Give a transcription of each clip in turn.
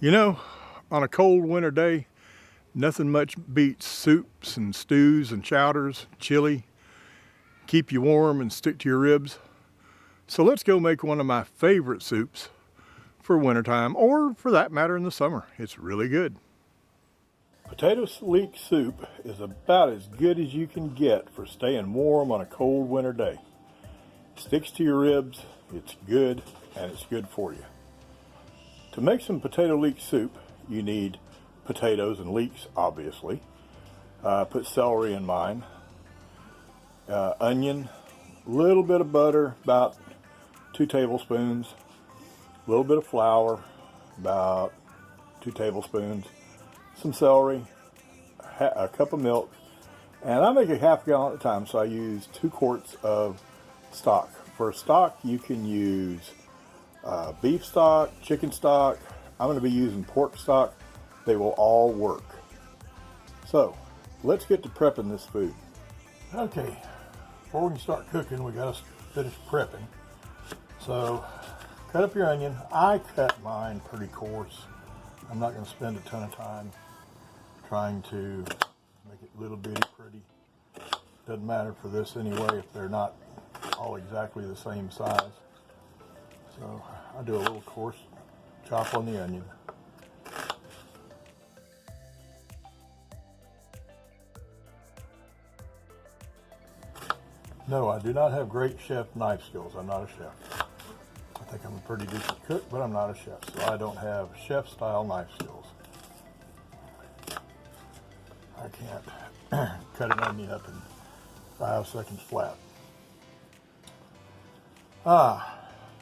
You know, on a cold winter day, nothing much beats soups and stews and chowders, chili, keep you warm and stick to your ribs. So let's go make one of my favorite soups for wintertime, or for that matter in the summer. It's really good. Potato-leek soup is about as good as you can get for staying warm on a cold winter day. It sticks to your ribs, it's good, and it's good for you. To make some potato-leek soup, you need potatoes and leeks, obviously. Put celery in mine, onion, a little bit of butter, about 2 tablespoons, a little bit of flour, about 2 tablespoons, some celery, a cup of milk, and I make a half gallon at a time, so I use 2 quarts of stock. For stock, you can use beef stock, chicken stock. I'm going to be using pork stock. They will all work. So, let's get to prepping this food. Okay, before we can start cooking, we got to finish prepping. So, cut up your onion. I cut mine pretty coarse. I'm not going to spend a ton of time trying to make it little bitty pretty. Doesn't matter for this anyway if they're not all exactly the same size. So I do a little coarse chop on the onion. No, I do not have great chef knife skills. I'm not a chef. I think I'm a pretty decent cook, but I'm not a chef, so I don't have chef-style knife skills. I can't cut an onion up in 5 seconds flat.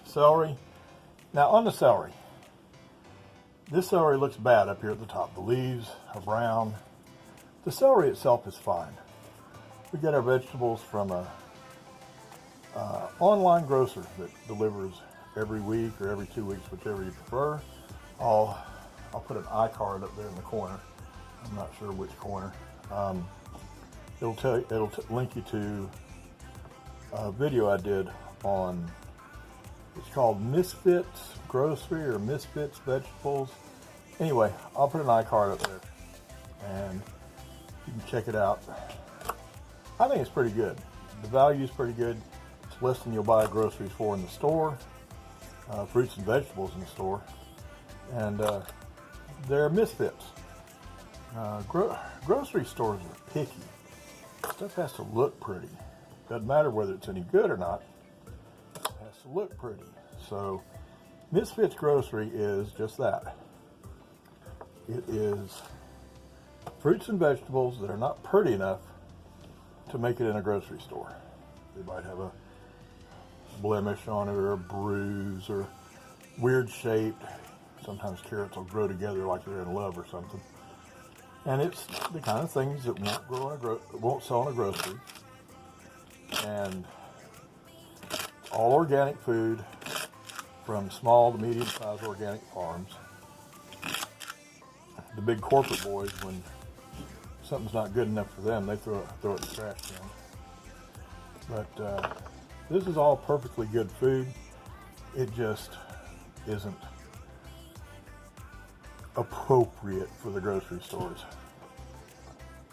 Celery. Now on the celery, this celery looks bad up here at the top. The leaves are brown. The celery itself is fine. We get our vegetables from a online grocer that delivers every week or every 2 weeks, whichever you prefer. I'll put an iCard up there in the corner. I'm not sure which corner. It'll link you to a video I did on. It's called Misfits Grocery or Misfits Vegetables. Anyway, I'll put an iCard up there and you can check it out. I think it's pretty good. The value is pretty good. It's less than you'll buy groceries for in the store, fruits and vegetables in the store, and they're misfits. Grocery stores are picky. Stuff has to look pretty. Doesn't matter whether it's any good or not. It has to look pretty. So, Misfits Grocery is just that. It is fruits and vegetables that are not pretty enough to make it in a grocery store. They might have a blemish on it or a bruise or weird shaped. Sometimes carrots will grow together like they're in love or something. And it's the kind of things that won't sell in a grocery. And all organic food from small to medium-sized organic farms. The big corporate boys, when something's not good enough for them, they throw it in the trash can. But this is all perfectly good food. It just isn't appropriate for the grocery stores.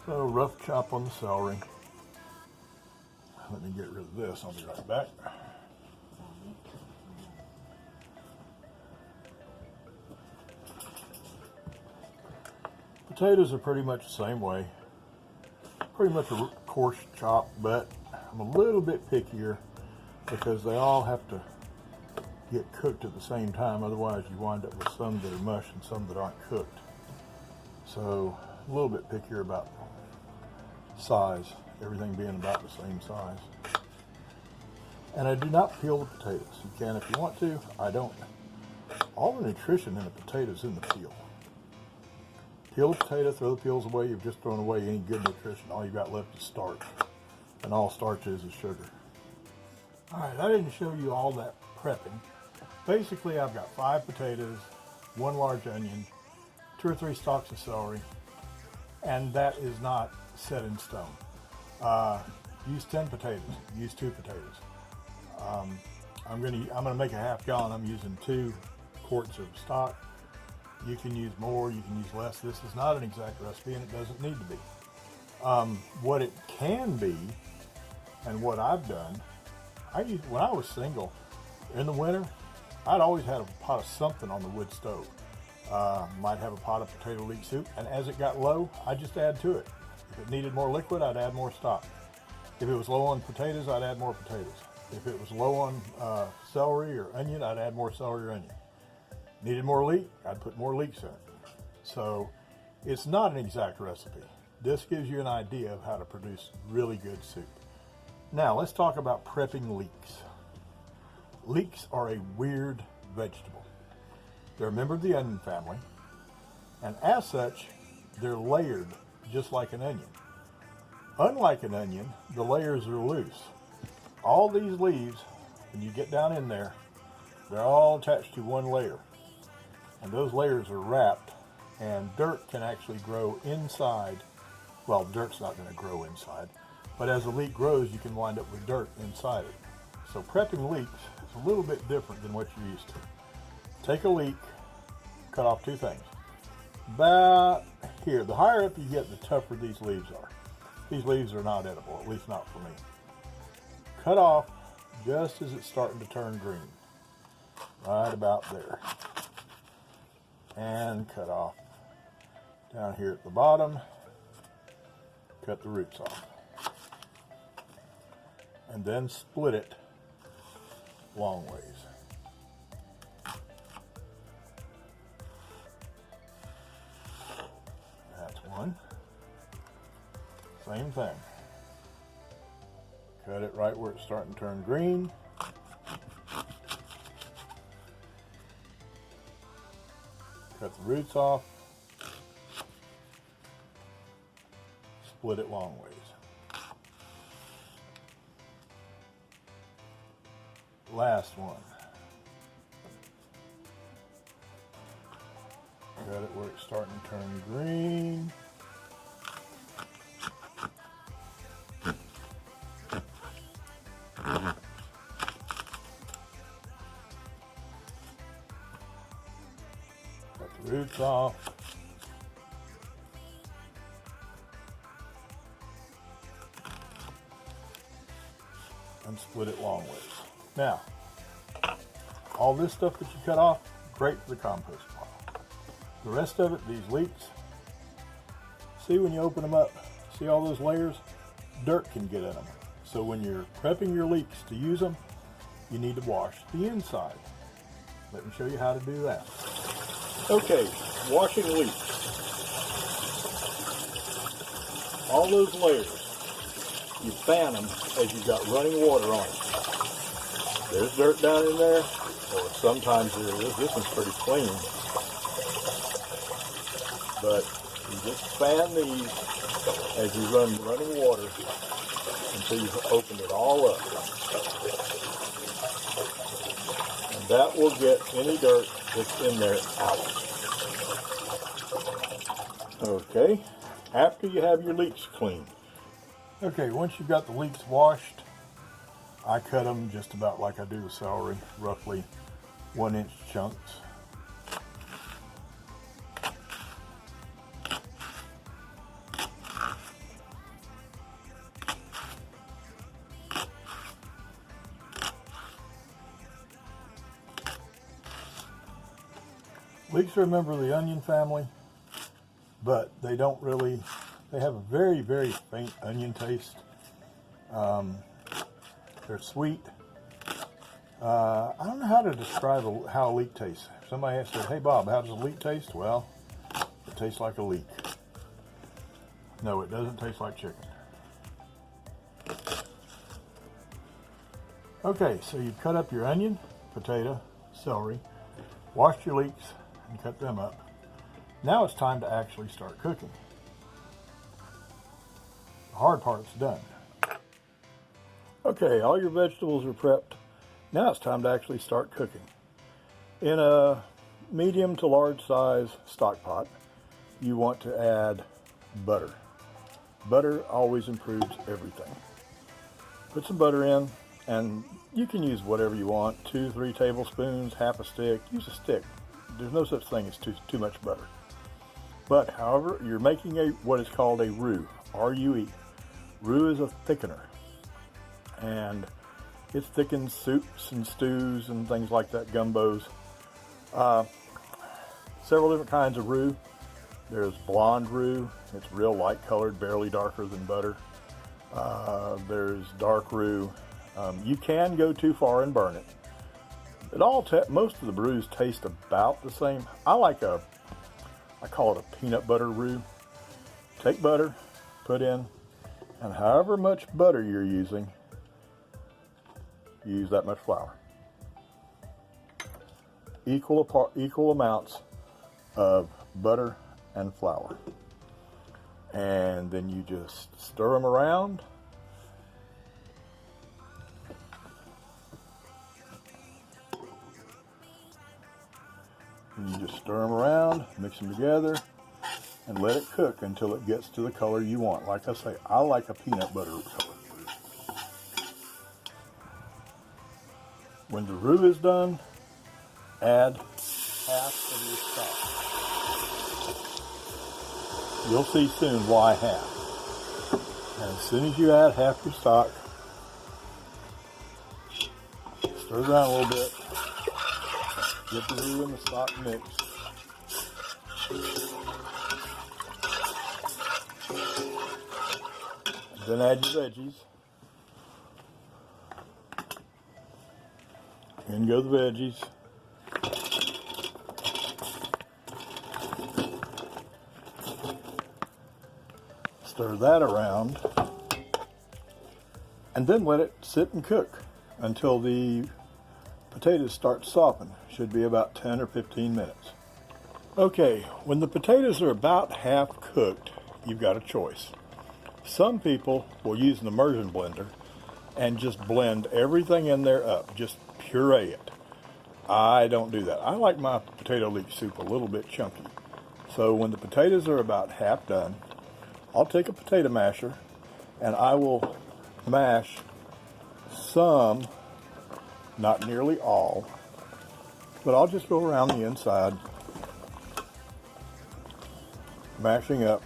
So rough chop on the celery. Let me get rid of this. I'll be right back. Potatoes are pretty much the same way. Pretty much a coarse chop, but I'm a little bit pickier because they all have to get cooked at the same time. Otherwise, you wind up with some that are mush and some that aren't cooked. So a little bit pickier about size, everything being about the same size. And I do not peel the potatoes. You can if you want to. I don't. All the nutrition in a potato is in the peel. Peel the potato, throw the peels away. You've just thrown away any good nutrition. All you've got left is starch. And all starch is sugar. All right, I didn't show you all that prepping. Basically, I've got 5 potatoes, 1 large onion, 2 or 3 stalks of celery, and that is not set in stone. Use 10 potatoes. Use 2 potatoes. I'm gonna make a half gallon. I'm using 2 quarts of stock, You can use more, you can use less. This is not an exact recipe, and it doesn't need to be. What it can be, and what I've done, when I was single, in the winter, I'd always had a pot of something on the wood stove. Might have a pot of potato-leek soup, and as it got low, I'd just add to it. If it needed more liquid, I'd add more stock. If it was low on potatoes, I'd add more potatoes. If it was low on celery or onion, I'd add more celery or onion. Needed more leek, I'd put more leeks in it. So it's not an exact recipe. This gives you an idea of how to produce really good soup. Now let's talk about prepping leeks. Leeks are a weird vegetable. They're a member of the onion family, and as such, they're layered just like an onion. Unlike an onion, the layers are loose. All these leaves, when you get down in there, they're all attached to one layer. And those layers are wrapped, and dirt can actually grow inside. Well, dirt's not going to grow inside, but as the leek grows, you can wind up with dirt inside it. So prepping leeks is a little bit different than what you're used to. Take a leek, cut off two things. About here, the higher up you get, the tougher these leaves are. These leaves are not edible, at least not for me. Cut off just as it's starting to turn green, right about there. And cut off down here at the bottom. Cut the roots off. And then split it long ways. That's one. Same thing. Cut it right where it's starting to turn green. Cut the roots off. Split it long ways. Last one. Cut it where it's starting to turn green. Cut the roots off. And split it long ways. Now, all this stuff that you cut off, great for the compost pile. The rest of it, these leeks, see when you open them up, see all those layers? Dirt can get in them. So when you're prepping your leeks to use them, you need to wash the inside. Let me show you how to do that. Okay, washing leeks. All those layers, you fan them as you've got running water on it. There's dirt down in there, or sometimes there is. This one's pretty clean. But you just fan these as you run running water until you've opened it all up. And that will get any dirt that's in there out. Okay, after you have your leeks clean. Okay, once you've got the leeks washed, I cut them just about like I do with celery, roughly 1-inch chunks. Leeks are a member of the onion family, but they don't really, they have a very, very faint onion taste. They're sweet. I don't know how to describe how a leek tastes. If somebody asked, hey Bob, how does a leek taste? Well, it tastes like a leek. No, it doesn't taste like chicken. Okay, so you've cut up your onion, potato, celery, washed your leeks, and cut them up. Now it's time to actually start cooking. The hard part's done. Okay, all your vegetables are prepped. Now it's time to actually start cooking. In a medium to large size stock pot, you want to add butter. Butter always improves everything. Put some butter in, and you can use whatever you want, 2-3 tablespoons, half a stick, use a stick. There's no such thing as too much butter. But however, you're making what is called a roux, R-U-E. Roux is a thickener, and it thickens soups and stews and things like that, gumbos. Several different kinds of roux. There's blonde roux. It's real light colored, barely darker than butter. There's dark roux. You can go too far and burn it. Most of the roux taste about the same. I call it a peanut butter roux. Take butter, put in, and however much butter you're using, use that much flour. Equal amounts of butter and flour. And then you just stir them around. And you just stir them around, mix them together, and let it cook until it gets to the color you want. Like I say, I like a peanut butter color. When the roux is done, add half of your stock. You'll see soon why half. And as soon as you add half your stock, stir it around a little bit. Get the roux and the stock mixed. Then add your veggies. In go the veggies. Stir that around. And then let it sit and cook until the potatoes start to soften. Should be about 10 or 15 minutes. Okay, when the potatoes are about half cooked, you've got a choice. Some people will use an immersion blender and just blend everything in there up, just puree it. I don't do that. I like my potato-leek soup a little bit chunky. So when the potatoes are about half done, I'll take a potato masher and I will mash some, not nearly all, but I'll just go around the inside, mashing up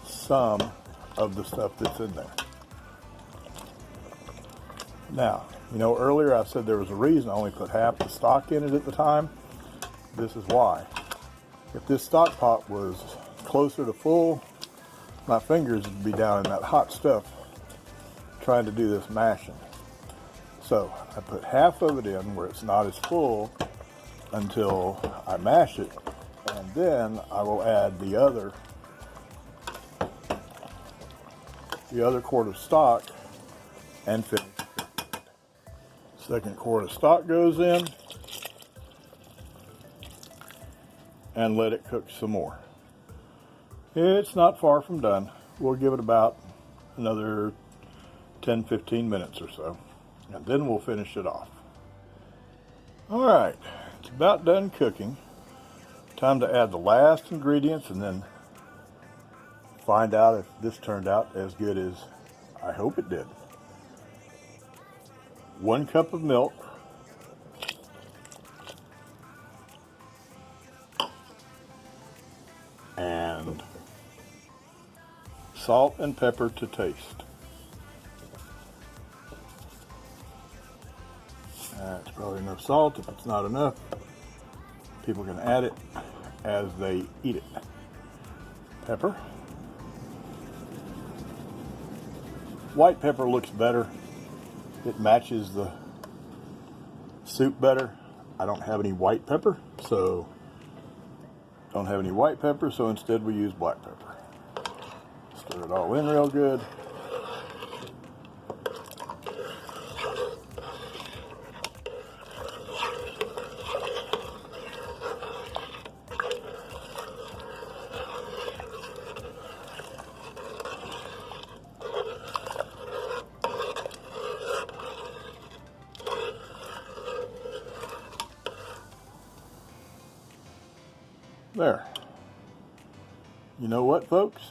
some of the stuff that's in there. Now, earlier I said there was a reason I only put half the stock in it at the time. This is why. If this stock pot was closer to full, my fingers would be down in that hot stuff trying to do this mashing. So I put half of it in where it's not as full until I mash it, and then I will add the other quart of stock and finish. Second quart of stock goes in and let it cook some more. It's not far from done. We'll give it about another 10-15 minutes or so, and then we'll finish it off. All right, it's about done cooking. Time to add the last ingredients and then find out if this turned out as good as I hope it did. 1 cup of milk, and salt and pepper to taste. That's probably enough salt. If it's not enough, people can add it as they eat it. Pepper. White pepper looks better. It matches the soup better. I don't have any white pepper, so instead we use black pepper. Stir it all in real good. There. You know what, folks?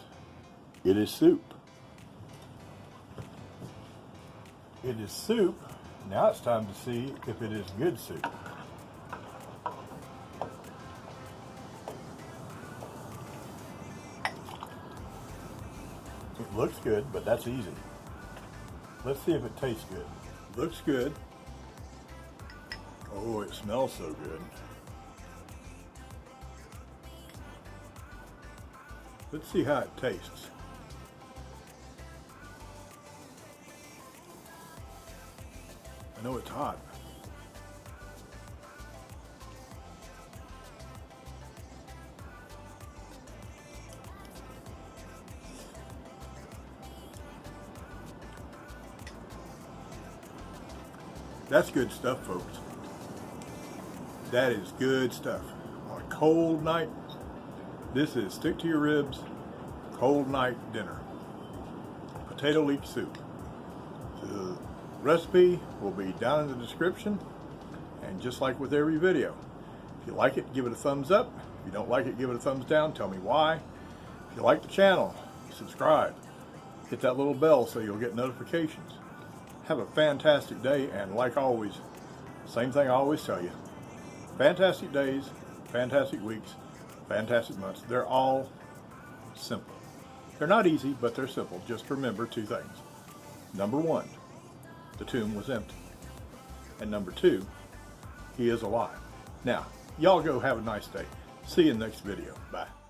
It is soup. It is soup. Now it's time to see if it is good soup. Looks good, but that's easy. Let's see if it tastes good. Looks good. Oh, it smells so good. Let's see how it tastes. I know it's hot. That's good stuff, folks. That is good stuff. On a cold night, this is stick to your ribs, cold night dinner. Potato-leek soup. The recipe will be down in the description, and just like with every video, if you like it, give it a thumbs up. If you don't like it, give it a thumbs down. Tell me why. If you like the channel, subscribe. Hit that little bell so you'll get notifications. Have a fantastic day, and like always, same thing I always tell you. Fantastic days, fantastic weeks, fantastic months. They're all simple. They're not easy, but they're simple. Just remember two things. Number one, the tomb was empty. And number two, he is alive. Now, y'all go have a nice day. See you in the next video. Bye.